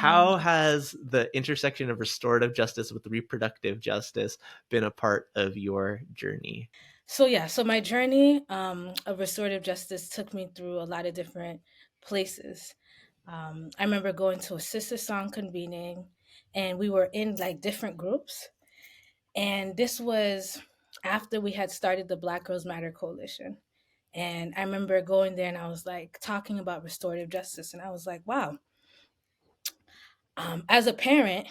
How has the intersection of restorative justice with reproductive justice been a part of your journey? So my journey of restorative justice took me through a lot of different places. I remember going to a sister song convening, and we were in like different groups. And this was after we had started the Black Girls Matter Coalition. And I remember going there and I was like talking about restorative justice. And I was like, wow, as a parent,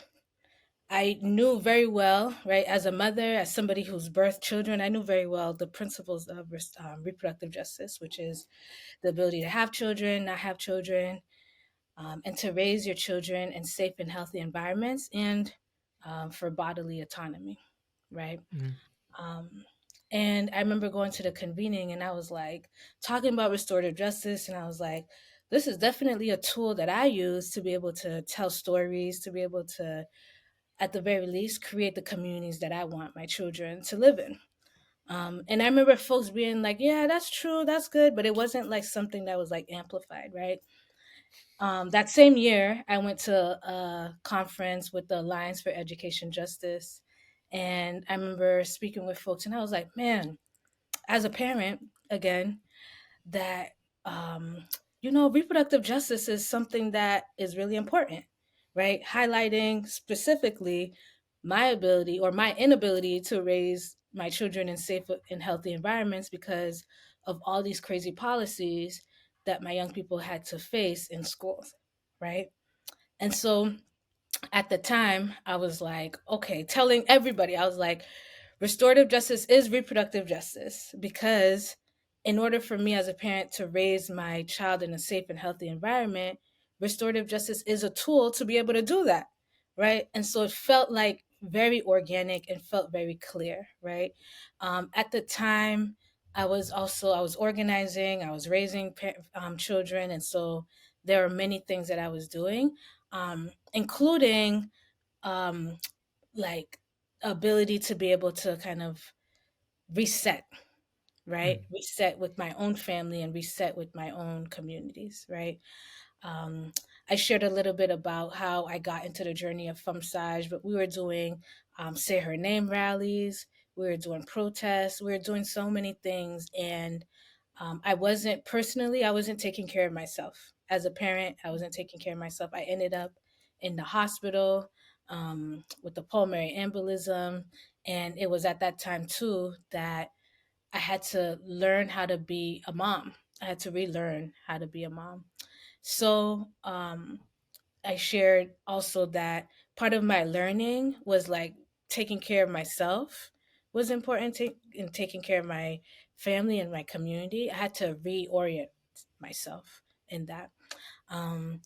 I knew very well, right, as a mother, as somebody who's birthed children, I knew very well the principles of reproductive justice, which is the ability to have children, not have children, and to raise your children in safe and healthy environments and for bodily autonomy, right? Mm. Um, and I remember going to the convening and I was like talking about restorative justice. And I was like, this is definitely a tool that I use to be able to tell stories, to be able to, at the very least, create the communities that I want my children to live in. And I remember folks being like, yeah, that's true, that's good. But it wasn't like something that was like amplified, right? That same year, I went to a conference with the Alliance for Education Justice. And I remember speaking with folks, and I was like, man, as a parent, again, that um, reproductive justice is something that is really important, right? Highlighting specifically my ability or my inability to raise my children in safe and healthy environments because of all these crazy policies that my young people had to face in schools, right? And so at the time, I was like, okay, telling everybody, I was like, restorative justice is reproductive justice because in order for me as a parent to raise my child in a safe and healthy environment, restorative justice is a tool to be able to do that, right? And so it felt like very organic and felt very clear, right? At the time, I was organizing, I was raising children, and so there were many things that I was doing, including um, like ability to be able to kind of reset, right? Mm. Reset with my own family and reset with my own communities, right? Um, I shared a little bit about how I got into the journey of FemSage, but we were doing say her name rallies, we were doing protests, we were doing so many things, and I wasn't taking care of myself as a parent. I wasn't taking care of myself. I ended up in the hospital with the pulmonary embolism, and it was at that time too that I had to learn how to be a mom. I had to relearn how to be a mom. So I shared also that part of my learning was like taking care of myself was important in taking care of my family and my community. I had to reorient myself in that. Um,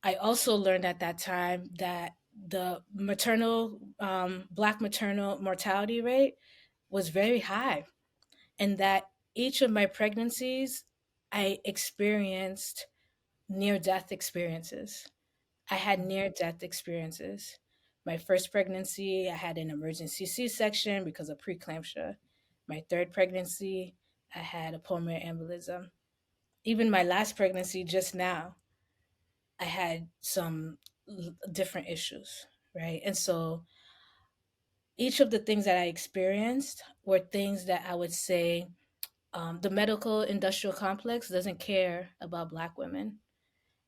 I also learned at that time that the Black maternal mortality rate was very high, and that each of my pregnancies, I experienced near death experiences. I had near death experiences. My first pregnancy, I had an emergency C section because of preeclampsia. My third pregnancy, I had a pulmonary embolism. Even my last pregnancy, just now, I had some different issues, right? And so each of the things that I experienced were things that I would say the medical industrial complex doesn't care about Black women.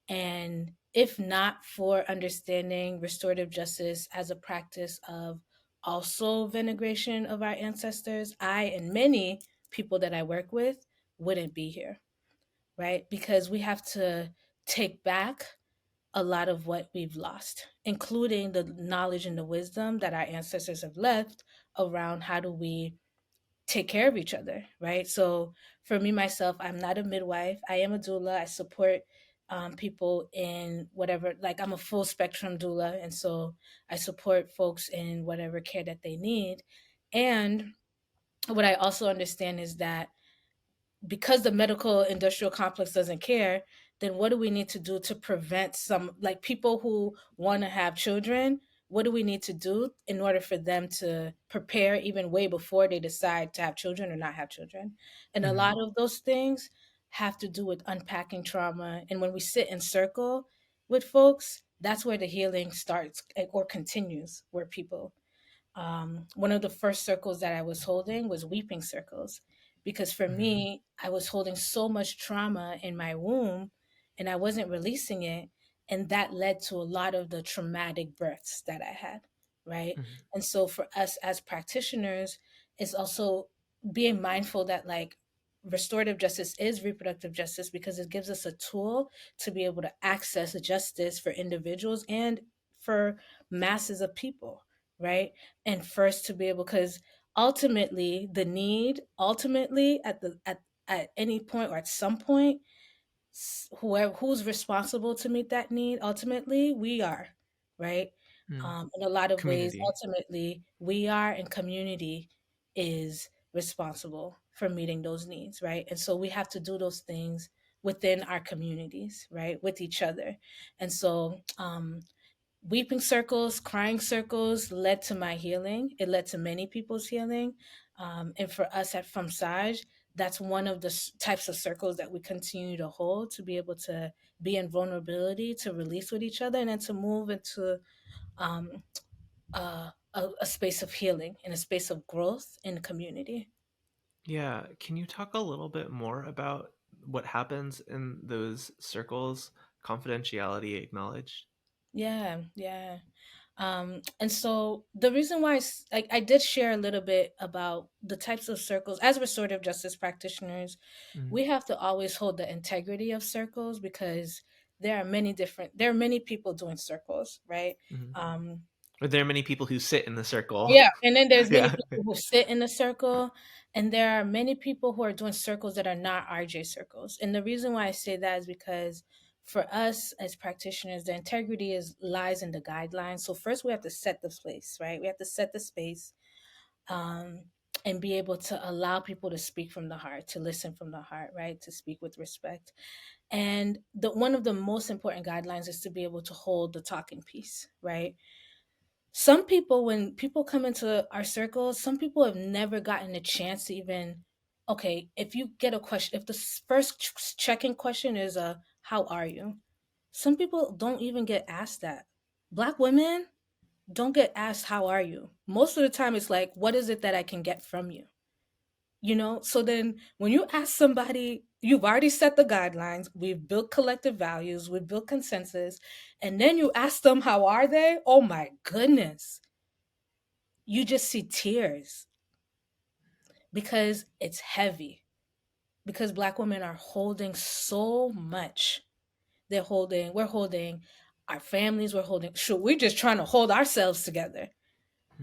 And if not for understanding restorative justice as a practice of also venegation of our ancestors, I and many people that I work with wouldn't be here, right? Because we have to take back a lot of what we've lost, including the knowledge and the wisdom that our ancestors have left around how do we take care of each other, right? So for me myself, I'm not a midwife. I am a doula. I support people in whatever, like I'm a full spectrum doula, and so I support folks in whatever care that they need. And what I also understand is that because the medical industrial complex doesn't care, then what do we need to do to prevent some, like people who want to have children? What do we need to do in order for them to prepare even way before they decide to have children or not have children? And a Mhm. lot of those things have to do with unpacking trauma. And when we sit in circle with folks, That's where the healing starts, or continues, where people, one of the first circles that I was holding was weeping circles, because for Mhm. me, I was holding so much trauma in my womb and I wasn't releasing it. And that led to a lot of the traumatic births that I had. Right. Mhm. And so for us as practitioners, it's also being mindful that, like, restorative justice is reproductive justice, because it gives us a tool to be able to access justice for individuals and for masses of people. Right. And first to be able, because ultimately the need, ultimately at any point or at some point, whoever who's responsible to meet that need, ultimately we are. Right. Mm. In a lot of ways, Community. ultimately we are, and community is responsible for meeting those needs. Right. And so we have to do those things within our communities, right, with each other. And so weeping circles, crying circles led to my healing. It led to many people's healing. And for us at From Sage, that's one of the types of circles that we continue to hold, to be able to be in vulnerability, to release with each other, and then to move into um, a space of healing and a space of growth in the community. Yeah. Can you talk a little bit more about what happens in those circles? Confidentiality acknowledged. Yeah, yeah. And so the reason why I did share a little bit about the types of circles as restorative justice practitioners, Mhm. we have to always hold the integrity of circles, because there are many people doing circles, right? Mhm. Um, Are there many people who sit in the circle? yeah, and then there's many Yeah. people who sit in a circle, and there are many people who are doing circles that are not RJ circles. And the reason why I say that is because for us as practitioners, the integrity is lies in the guidelines. So first we have to set the space, right? We have to set the space, um, and be able to allow people to speak from the heart, to listen from the heart, right? To speak with respect. And the one of the most important guidelines is to be able to hold the talking piece, right? Some people, when people come into our circles, some people have never gotten a chance to even, okay, if you get a question, if the first check-in question is how are you, some people don't even get asked that. Black women don't get asked how are you. Most of the time it's like, what is it that I can get from you? So then when you ask somebody, you've already set the guidelines, we've built collective values, we've built consensus, and then you ask them how are they? Oh my goodness, you just see tears, because it's heavy, because Black women are holding so much. We're holding our families, we're holding, sure, we're just trying to hold ourselves together,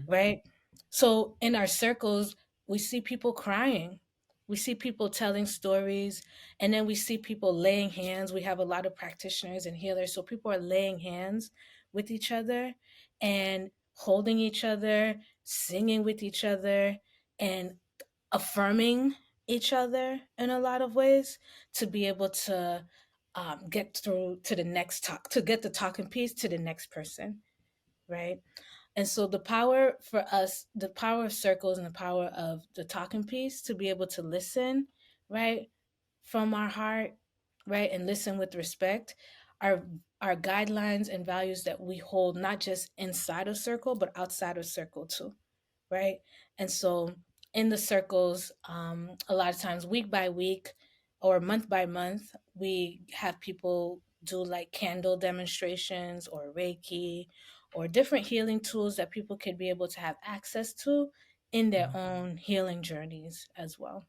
right? So in our circles, we see people crying, we see people telling stories, and then we see people laying hands. We have a lot of practitioners and healers, so people are laying hands with each other and holding each other, singing with each other, and affirming each other in a lot of ways, to be able to get through to the next talk, to get the talking piece to the next person, right? And so the power for us, the power of circles and the power of the talking piece, to be able to listen, right, from our heart, right, and listen with respect, are our guidelines and values that we hold, not just inside of circle, but outside of circle too, right? And so in the circles, a lot of times week by week or month by month, we have people do like candle demonstrations or Reiki or different healing tools that people could be able to have access to in their Mhm. own healing journeys as well.